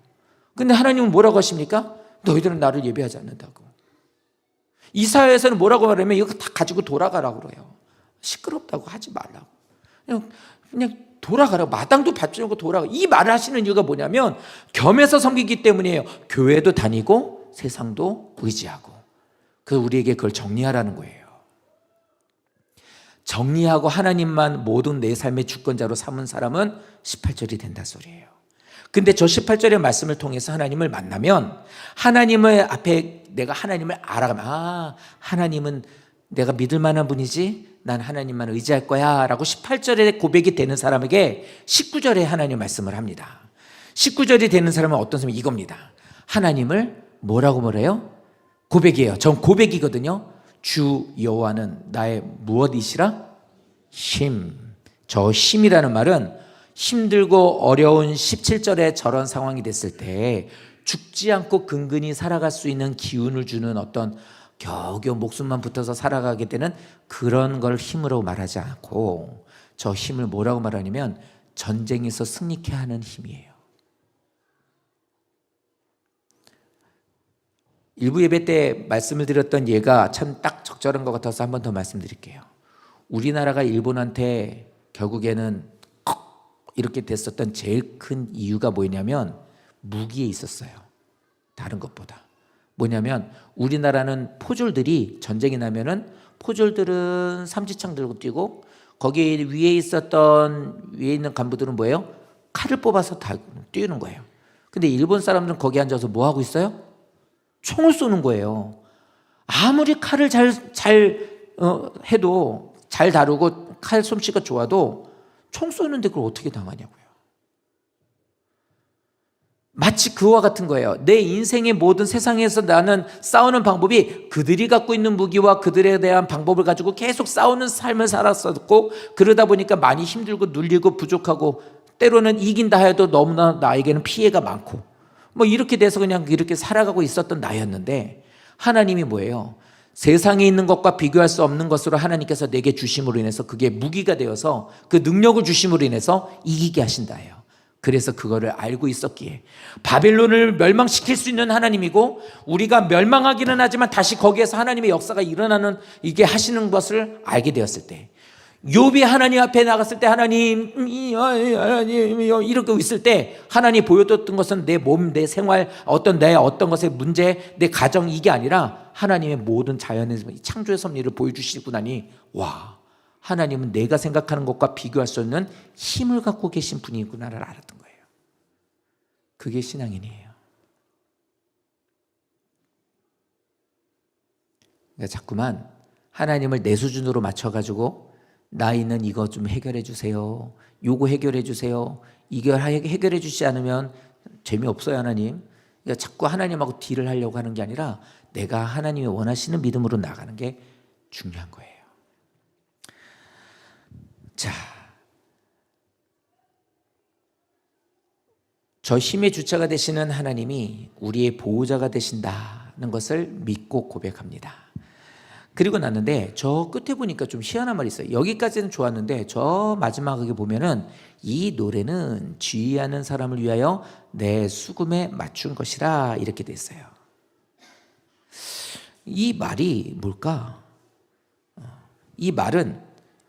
근데 하나님은 뭐라고 하십니까? 너희들은 나를 예배하지 않는다고. 이사야에서는 뭐라고 말하면 이거 다 가지고 돌아가라고 그래요. 시끄럽다고 하지 말라고. 그냥 돌아가라고. 마땅도 받지 않고 돌아가. 이 말을 하시는 이유가 뭐냐면 겸해서 섬기기 때문이에요. 교회도 다니고 세상도 의지하고. 우리에게 그걸 정리하라는 거예요. 정리하고 하나님만 모든 내 삶의 주권자로 삼은 사람은 18절이 된다 소리예요. 근데 저 18절의 말씀을 통해서 하나님을 만나면 하나님의 앞에 내가 하나님을 알아가면 하나님은 내가 믿을 만한 분이지 난 하나님만 의지할 거야 라고 18절에 고백이 되는 사람에게 19절에 하나님 말씀을 합니다. 19절이 되는 사람은 어떤 사람이 이겁니다. 하나님을 뭐래요? 고백이에요. 전 고백이거든요. 주 여호와는 나의 무엇이시라? 힘. 저 힘이라는 말은 힘들고 어려운 17절에 저런 상황이 됐을 때 죽지 않고 근근히 살아갈 수 있는 기운을 주는 어떤 겨우겨우 목숨만 붙어서 살아가게 되는 그런 걸 힘으로 말하지 않고 저 힘을 뭐라고 말하냐면 전쟁에서 승리케 하는 힘이에요. 일부 예배 때 말씀을 드렸던 예가 참 딱 적절한 것 같아서 한 번 더 말씀드릴게요. 우리나라가 일본한테 결국에는 이렇게 됐었던 제일 큰 이유가 뭐냐면 무기에 있었어요. 다른 것보다. 뭐냐면 우리나라는 포졸들이 전쟁이 나면은 포졸들은 삼지창 들고 뛰고 거기 위에 있는 간부들은 뭐예요? 칼을 뽑아서 다 뛰는 거예요. 근데 일본 사람들은 거기 앉아서 뭐 하고 있어요? 총을 쏘는 거예요. 아무리 칼을 해도 잘 다루고 칼 솜씨가 좋아도 총 쏘는데 그걸 어떻게 당하냐고요. 마치 그와 같은 거예요. 내 인생의 모든 세상에서 나는 싸우는 방법이 그들이 갖고 있는 무기와 그들에 대한 방법을 가지고 계속 싸우는 삶을 살았었고 그러다 보니까 많이 힘들고 눌리고 부족하고 때로는 이긴다 해도 너무나 나에게는 피해가 많고 이렇게 돼서 그냥 이렇게 살아가고 있었던 나였는데 하나님이 뭐예요? 세상에 있는 것과 비교할 수 없는 것으로 하나님께서 내게 주심으로 인해서 그게 무기가 되어서 그 능력을 주심으로 인해서 이기게 하신다예요. 그래서 그거를 알고 있었기에 바벨론을 멸망시킬 수 있는 하나님이고 우리가 멸망하기는 하지만 다시 거기에서 하나님의 역사가 일어나는 이게 하시는 것을 알게 되었을 때 욥이 하나님 앞에 나갔을 때 하나님 이렇게 있을 때 하나님이 보여줬던 것은 내 몸, 내 생활, 어떤 것의 문제, 내 가정 이게 아니라 하나님의 모든 자연의 창조의 섭리를 보여주시고 나니 와 하나님은 내가 생각하는 것과 비교할 수 없는 힘을 갖고 계신 분이구나를 알았던 거예요. 그게 신앙인이에요. 그러니까 자꾸만 하나님을 내 수준으로 맞춰가지고 나 있는 이거 좀 해결해 주세요. 요거 해결해 주세요. 이걸 해결해 주지 않으면 재미없어요 하나님. 그러니까 자꾸 하나님하고 딜을 하려고 하는 게 아니라 내가 하나님이 원하시는 믿음으로 나가는 게 중요한 거예요. 자, 저 힘의 주체가 되시는 하나님이 우리의 보호자가 되신다는 것을 믿고 고백합니다. 그리고 났는데 저 끝에 보니까 좀 희한한 말이 있어요. 여기까지는 좋았는데 저 마지막에 보면은 이 노래는 지휘하는 사람을 위하여 내 수금에 맞춘 것이라 이렇게 돼 있어요. 이 말이 뭘까? 이 말은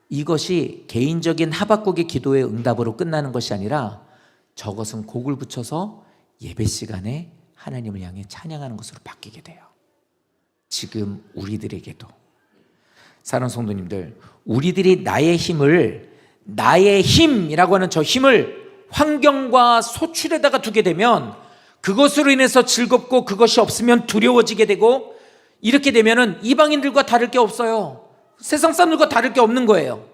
이것이 개인적인 하박국의 기도의 응답으로 끝나는 것이 아니라 저것은 곡을 붙여서 예배 시간에 하나님을 향해 찬양하는 것으로 바뀌게 돼요. 지금 우리들에게도 사랑하는 성도님들, 우리들이 나의 힘이라고 하는 저 힘을 환경과 소출에다가 두게 되면 그것으로 인해서 즐겁고 그것이 없으면 두려워지게 되고 이렇게 되면은 이방인들과 다를 게 없어요. 세상 사람들과 다를 게 없는 거예요.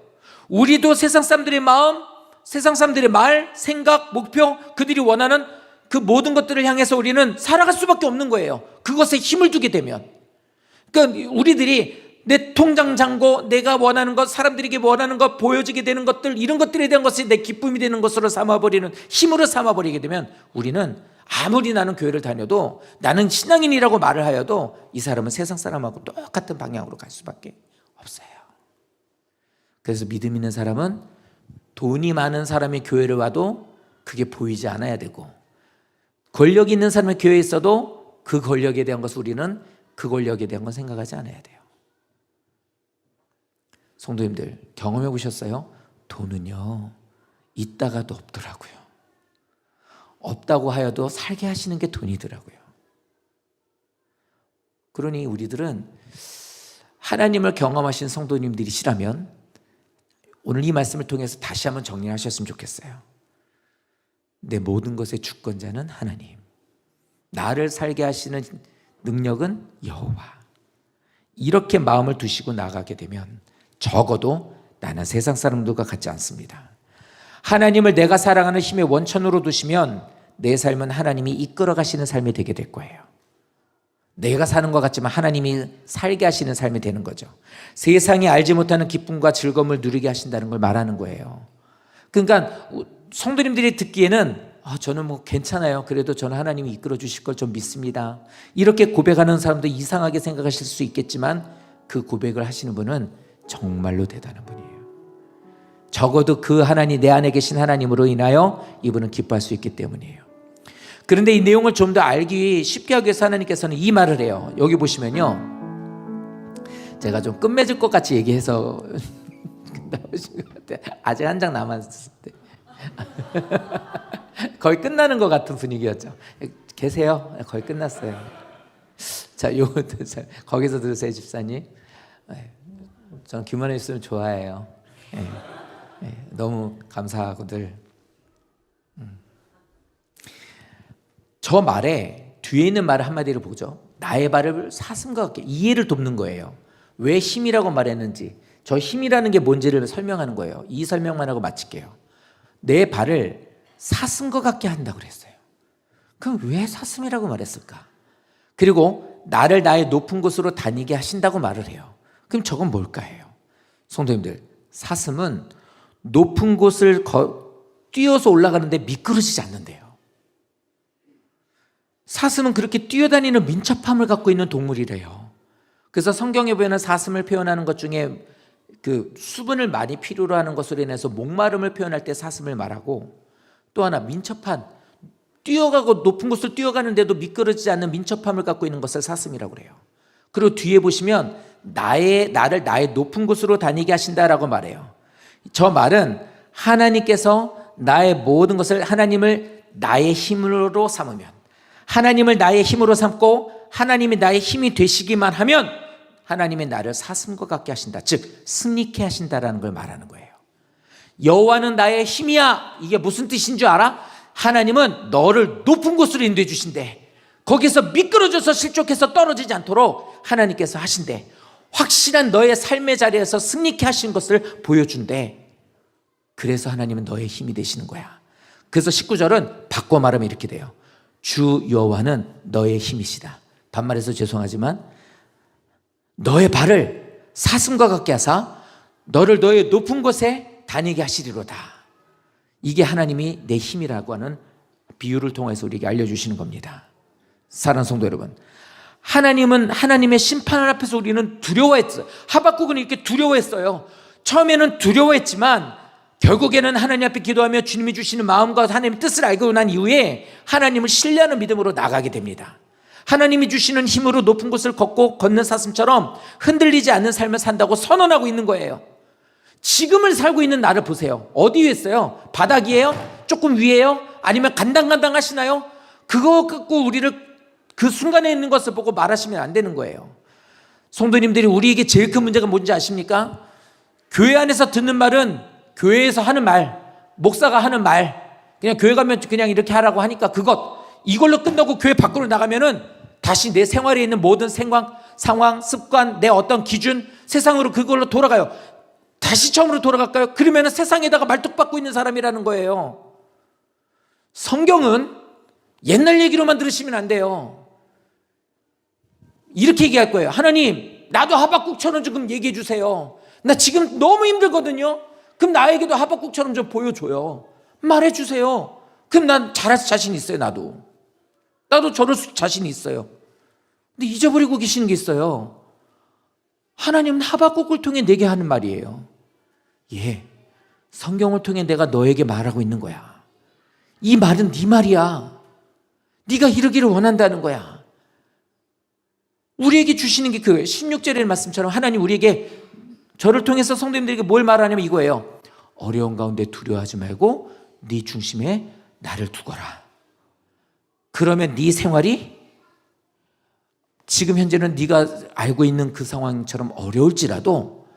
우리도 세상 사람들의 마음, 세상 사람들의 말, 생각, 목표, 그들이 원하는 그 모든 것들을 향해서 우리는 살아갈 수밖에 없는 거예요. 그것에 힘을 두게 되면. 그러니까 우리들이 내 통장 잔고, 내가 원하는 것, 사람들에게 원하는 것, 보여지게 되는 것들, 이런 것들에 대한 것이 내 기쁨이 되는 것으로 삼아버리는, 힘으로 삼아버리게 되면 우리는 아무리 나는 교회를 다녀도, 나는 신앙인이라고 말을 하여도 이 사람은 세상 사람하고 똑같은 방향으로 갈 수밖에 없어요. 그래서 믿음 있는 사람은 돈이 많은 사람이 교회를 와도 그게 보이지 않아야 되고, 권력 있는 사람이 교회에 있어도 그 권력에 대한 것을 우리는 그 권력에 대한 건 생각하지 않아야 돼요. 성도님들 경험해 보셨어요? 돈은요 있다가도 없더라고요. 없다고 하여도 살게 하시는 게 돈이더라고요. 그러니 우리들은 하나님을 경험하신 성도님들이시라면 오늘 이 말씀을 통해서 다시 한번 정리하셨으면 좋겠어요. 내 모든 것의 주권자는 하나님, 나를 살게 하시는 능력은 여호와. 이렇게 마음을 두시고 나가게 되면 적어도 나는 세상 사람들과 같지 않습니다. 하나님을 내가 사랑하는 힘의 원천으로 두시면 내 삶은 하나님이 이끌어 가시는 삶이 되게 될 거예요. 내가 사는 것 같지만 하나님이 살게 하시는 삶이 되는 거죠. 세상이 알지 못하는 기쁨과 즐거움을 누리게 하신다는 걸 말하는 거예요. 그러니까 성도님들이 듣기에는 저는 뭐 괜찮아요. 그래도 저는 하나님이 이끌어 주실 걸 좀 믿습니다. 이렇게 고백하는 사람도 이상하게 생각하실 수 있겠지만 그 고백을 하시는 분은 정말로 대단한 분이에요. 적어도 그 하나님, 내 안에 계신 하나님으로 인하여 이분은 기뻐할 수 있기 때문이에요. 그런데 이 내용을 좀 더 알기 쉽게 하기 위해서 하나님께서는 이 말을 해요. 여기 보시면요, 제가 좀 끝맺을 것 같이 얘기해서 나오신 것 같아요. 아직 한 장 남았을 때 거의 끝나는 것 같은 분위기였죠. 계세요? 거의 끝났어요. 자, 요거 드세요. 거기서 들으세요, 집사님. 저는 김원혜 씨는 좋아해요. 너무 감사하고들. 저 말에 뒤에 있는 말을 한마디로 보죠. 나의 발을 사슴과 같게, 이해를 돕는 거예요. 왜 힘이라고 말했는지, 저 힘이라는 게 뭔지를 설명하는 거예요. 이 설명만 하고 마칠게요. 내 발을 사슴과 같게 한다고 그랬어요. 그럼 왜 사슴이라고 말했을까? 그리고 나를 나의 높은 곳으로 다니게 하신다고 말을 해요. 그럼 저건 뭘까요? 성도님들, 사슴은 높은 곳을 뛰어서 올라가는데 미끄러지지 않는데요. 사슴은 그렇게 뛰어다니는 민첩함을 갖고 있는 동물이래요. 그래서 성경에 보면 사슴을 표현하는 것 중에 그 수분을 많이 필요로 하는 것으로 인해서 목마름을 표현할 때 사슴을 말하고, 또 하나 민첩한, 뛰어가고 높은 곳을 뛰어가는데도 미끄러지지 않는 민첩함을 갖고 있는 것을 사슴이라고 그래요. 그리고 뒤에 보시면 나를 나의 높은 곳으로 다니게 하신다라고 말해요. 저 말은 하나님께서 나의 모든 것을, 하나님을 나의 힘으로 삼으면, 하나님을 나의 힘으로 삼고 하나님이 나의 힘이 되시기만 하면 하나님이 나를 사슴과 같게 하신다, 즉 승리케 하신다라는 걸 말하는 거예요. 여호와는 나의 힘이야. 이게 무슨 뜻인 줄 알아? 하나님은 너를 높은 곳으로 인도해 주신대. 거기서 미끄러져서 실족해서 떨어지지 않도록 하나님께서 하신대. 확실한 너의 삶의 자리에서 승리케 하신 것을 보여준대. 그래서 하나님은 너의 힘이 되시는 거야. 그래서 19절은 바꿔 말하면 이렇게 돼요. 주 여호와는 너의 힘이시다. 반말해서 죄송하지만 너의 발을 사슴과 같게 하사 너를 너의 높은 곳에 다니게 하시리로다. 이게 하나님이 내 힘이라고 하는 비유를 통해서 우리에게 알려주시는 겁니다. 사랑하는 성도 여러분, 하나님은 하나님의 심판 앞에서 우리는 두려워했어요. 하박국은 이렇게 두려워했어요. 처음에는 두려워했지만 결국에는 하나님 앞에 기도하며 주님이 주시는 마음과 하나님의 뜻을 알고 난 이후에 하나님을 신뢰하는 믿음으로 나가게 됩니다. 하나님이 주시는 힘으로 높은 곳을 걷는 사슴처럼 흔들리지 않는 삶을 산다고 선언하고 있는 거예요. 지금을 살고 있는 나를 보세요. 어디 위에 있어요? 바닥이에요? 조금 위에요? 아니면 간당간당 하시나요? 그거 갖고 우리를 그 순간에 있는 것을 보고 말하시면 안 되는 거예요. 성도님들이 우리에게 제일 큰 문제가 뭔지 아십니까? 교회 안에서 듣는 말은 교회에서 하는 말, 목사가 하는 말, 그냥 교회 가면 그냥 이렇게 하라고 하니까 이걸로 끝나고 교회 밖으로 나가면은 다시 내 생활에 있는 모든 상황, 습관, 내 어떤 기준, 세상으로 그걸로 돌아가요. 다시 처음으로 돌아갈까요? 그러면은 세상에다가 말뚝박고 있는 사람이라는 거예요. 성경은 옛날 얘기로만 들으시면 안 돼요. 이렇게 얘기할 거예요. 하나님, 나도 하박국처럼 좀 얘기해 주세요. 나 지금 너무 힘들거든요. 그럼 나에게도 하박국처럼 좀 보여줘요. 말해 주세요. 그럼 난 잘할 자신 있어요. 나도 저럴 자신이 있어요. 근데 잊어버리고 계시는 게 있어요. 하나님은 하박국을 통해 내게 하는 말이에요. 성경을 통해 내가 너에게 말하고 있는 거야. 이 말은 네 말이야. 네가 이러기를 원한다는 거야. 우리에게 주시는 게 그 16절의 말씀처럼 하나님 우리에게, 저를 통해서 성도님들에게 뭘 말하냐면 이거예요. 어려운 가운데 두려워하지 말고 네 중심에 나를 두거라. 그러면 네 생활이 지금 현재는 네가 알고 있는 그 상황처럼 어려울지라도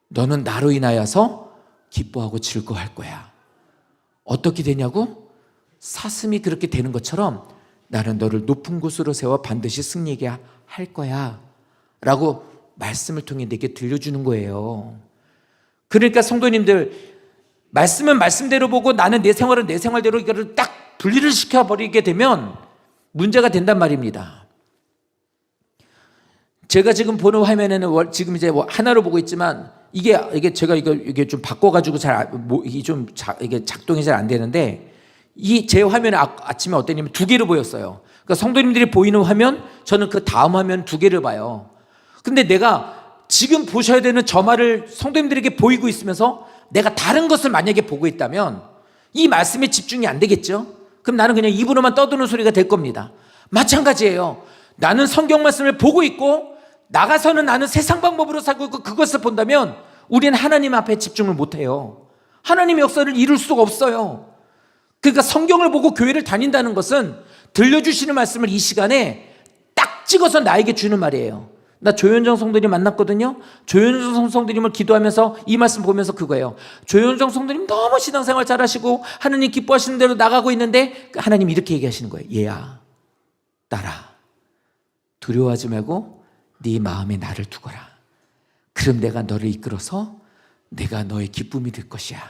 너는 나로 인하여서 기뻐하고 즐거워할 거야. 어떻게 되냐고? 사슴이 그렇게 되는 것처럼 나는 너를 높은 곳으로 세워 반드시 승리하게 할 거야 라고 말씀을 통해 내게 들려주는 거예요. 그러니까 성도님들, 말씀은 말씀대로 보고 나는 내 생활은 내 생활대로 이거를 딱 분리를 시켜버리게 되면 문제가 된단 말입니다. 제가 지금 보는 화면에는 지금 이제 하나로 보고 있지만 이게 제가 이게 좀 바꿔가지고 이게 작동이 잘 안 되는데, 이 제 화면에 아침에 어땠냐면 두 개로 보였어요. 그러니까 성도님들이 보이는 화면, 저는 그 다음 화면 두 개를 봐요. 근데 내가 지금 보셔야 되는 저 말을 성도님들에게 보이고 있으면서 내가 다른 것을 만약에 보고 있다면 이 말씀에 집중이 안 되겠죠? 그럼 나는 그냥 입으로만 떠드는 소리가 될 겁니다. 마찬가지예요. 나는 성경 말씀을 보고 있고 나가서는 나는 세상 방법으로 살고 있고 그것을 본다면 우리는 하나님 앞에 집중을 못해요. 하나님의 역사를 이룰 수가 없어요. 그러니까 성경을 보고 교회를 다닌다는 것은 들려주시는 말씀을 이 시간에 딱 찍어서 나에게 주는 말이에요. 나 조현정 성도님 만났거든요. 조현정 성도님을 기도하면서 이 말씀 보면서 그거예요. 조현정 성도님 너무 신앙생활 잘하시고 하나님 기뻐하시는 대로 나가고 있는데 하나님 이렇게 얘기하시는 거예요. 얘야, 딸아, 두려워하지 말고 네 마음에 나를 두거라. 그럼 내가 너를 이끌어서 내가 너의 기쁨이 될 것이야.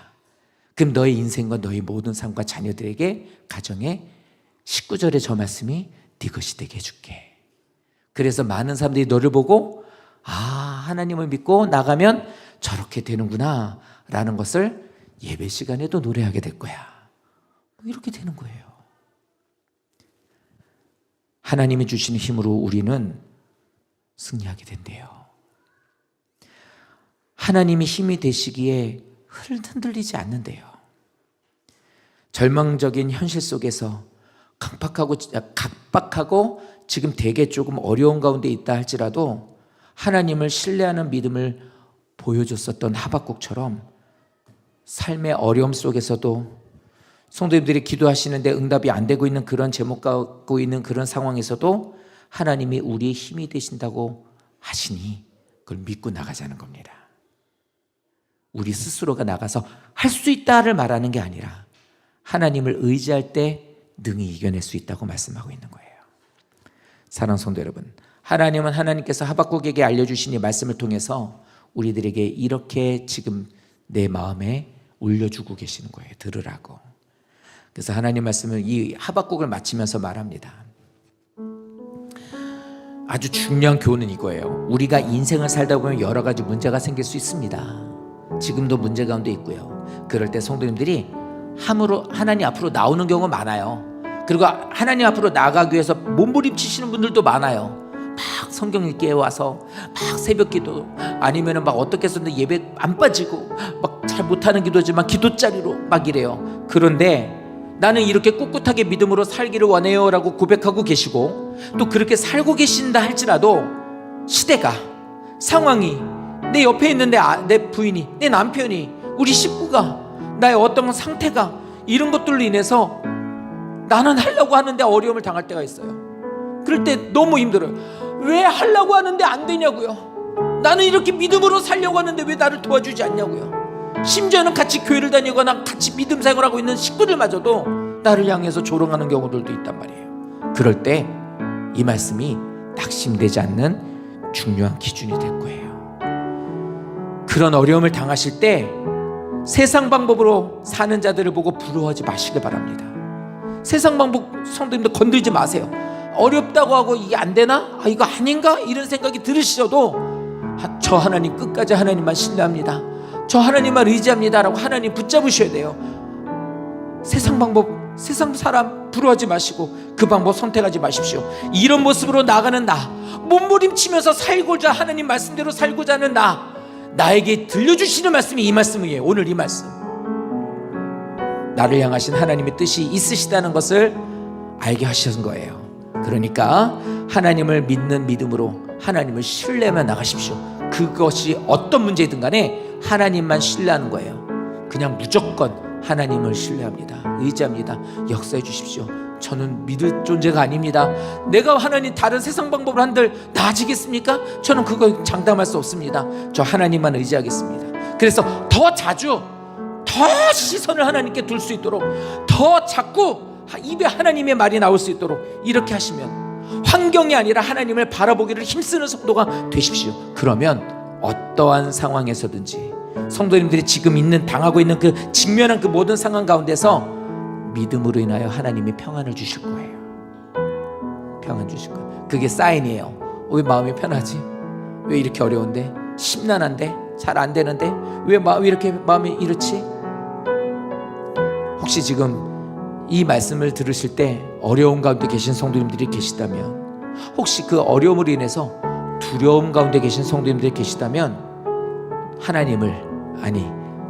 그럼 너의 인생과 너의 모든 삶과 자녀들에게, 가정에 19절의 저 말씀이 네 것이 되게 해줄게. 그래서 많은 사람들이 너를 보고 하나님을 믿고 나가면 저렇게 되는구나 라는 것을 예배 시간에도 노래하게 될 거야. 이렇게 되는 거예요. 하나님이 주시는 힘으로 우리는 승리하게 된대요. 하나님이 힘이 되시기에 흔들리지 않는데요. 절망적인 현실 속에서 각박하고 지금 되게 조금 어려운 가운데 있다 할지라도 하나님을 신뢰하는 믿음을 보여줬었던 하박국처럼 삶의 어려움 속에서도 성도님들이 기도하시는데 응답이 안 되고 있는 그런 제목 갖고 있는 그런 상황에서도 하나님이 우리의 힘이 되신다고 하시니 그걸 믿고 나가자는 겁니다. 우리 스스로가 나가서 할 수 있다를 말하는 게 아니라 하나님을 의지할 때 능히 이겨낼 수 있다고 말씀하고 있는 거예요. 사랑하는 성도 여러분, 하나님은 하나님께서 하박국에게 알려주신 이 말씀을 통해서 우리들에게 이렇게 지금 내 마음에 올려주고 계시는 거예요. 들으라고. 그래서 하나님 말씀을 이 하박국을 마치면서 말합니다. 아주 중요한 교훈은 이거예요. 우리가 인생을 살다 보면 여러 가지 문제가 생길 수 있습니다. 지금도 문제 가운데 있고요. 그럴 때 성도님들이 함으로 하나님 앞으로 나오는 경우가 많아요. 그리고 하나님 앞으로 나아가기 위해서 몸부림치시는 분들도 많아요. 막 성경 읽기에 와서 막 새벽기도 아니면은 막 어떻게 해서든 예배 안 빠지고 막 잘 못하는 기도지만 기도자리로 막 이래요. 그런데 나는 이렇게 꿋꿋하게 믿음으로 살기를 원해요 라고 고백하고 계시고, 또 그렇게 살고 계신다 할지라도 시대가, 상황이, 내 옆에 있는 내 부인이, 내 남편이, 우리 식구가, 나의 어떤 상태가, 이런 것들로 인해서 나는 하려고 하는데 어려움을 당할 때가 있어요. 그럴 때 너무 힘들어요. 왜 하려고 하는데 안 되냐고요. 나는 이렇게 믿음으로 살려고 하는데 왜 나를 도와주지 않냐고요. 심지어는 같이 교회를 다니거나 같이 믿음 생활하고 있는 식구들마저도 나를 향해서 조롱하는 경우들도 있단 말이에요. 그럴 때 이 말씀이 낙심되지 않는 중요한 기준이 될 거예요. 그런 어려움을 당하실 때 세상 방법으로 사는 자들을 보고 부러워하지 마시길 바랍니다. 세상 방법 성도님들 건들지 마세요. 어렵다고 하고 이게 안 되나? 이거 아닌가? 이런 생각이 들으시셔도 저 하나님 끝까지 하나님만 신뢰합니다, 저 하나님만 의지합니다 라고 하나님 붙잡으셔야 돼요. 세상 방법, 세상 사람 부러워하지 마시고 그 방법 선택하지 마십시오. 이런 모습으로 나가는 나, 몸부림치면서 살고자 하나님 말씀대로 살고자 하는 나에게 들려주시는 말씀이 이 말씀이에요. 오늘 이 말씀, 나를 향하신 하나님의 뜻이 있으시다는 것을 알게 하신 거예요. 그러니까 하나님을 믿는 믿음으로 하나님을 신뢰하며 나가십시오. 그것이 어떤 문제이든 간에 하나님만 신뢰하는 거예요. 그냥 무조건 하나님을 신뢰합니다, 의지합니다, 역사해 주십시오, 저는 믿을 존재가 아닙니다, 내가 하나님 다른 세상 방법을 한들 나아지겠습니까? 저는 그거 장담할 수 없습니다. 저 하나님만 의지하겠습니다. 그래서 더 자주, 더 시선을 하나님께 둘 수 있도록, 더 자꾸 입에 하나님의 말이 나올 수 있도록 이렇게 하시면 환경이 아니라 하나님을 바라보기를 힘쓰는 성도가 되십시오. 그러면 어떠한 상황에서든지 성도님들이 지금 당하고 있는 그 직면한 그 모든 상황 가운데서 믿음으로 인하여 하나님이 평안을 주실 거예요. 평안 주실 거예요. 그게 사인이에요. 왜 마음이 편하지? 왜 이렇게 어려운데? 심란한데? 잘 안 되는데? 왜 이렇게 마음이 이렇지? 혹시 지금 이 말씀을 들으실 때 어려움 가운데 계신 성도님들이 계시다면, 혹시 그 어려움으로 인해서 두려움 가운데 계신 성도님들이 계시다면 하나님을,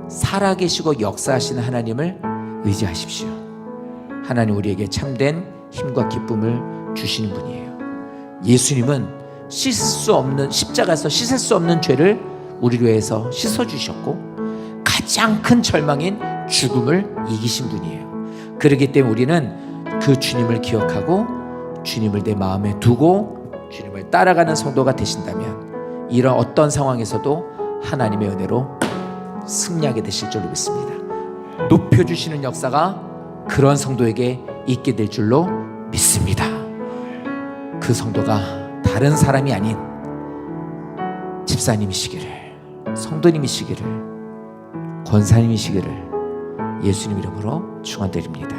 살아계시고 역사하시는 하나님을 의지하십시오. 하나님 우리에게 참된 힘과 기쁨을 주시는 분이에요. 예수님은 씻을 수 없는, 십자가에서 씻을 수 없는 죄를 우리를 위해서 씻어주셨고 가장 큰 절망인 죽음을 이기신 분이에요. 그렇기 때문에 우리는 그 주님을 기억하고 주님을 내 마음에 두고 주님을 따라가는 성도가 되신다면 이런 어떤 상황에서도 하나님의 은혜로 승리하게 되실 줄로 믿습니다. 높여주시는 역사가 그런 성도에게 있게 될 줄로 믿습니다. 그 성도가 다른 사람이 아닌 집사님이시기를, 성도님이시기를, 권사님이시기를 예수님 이름으로 축원드립니다.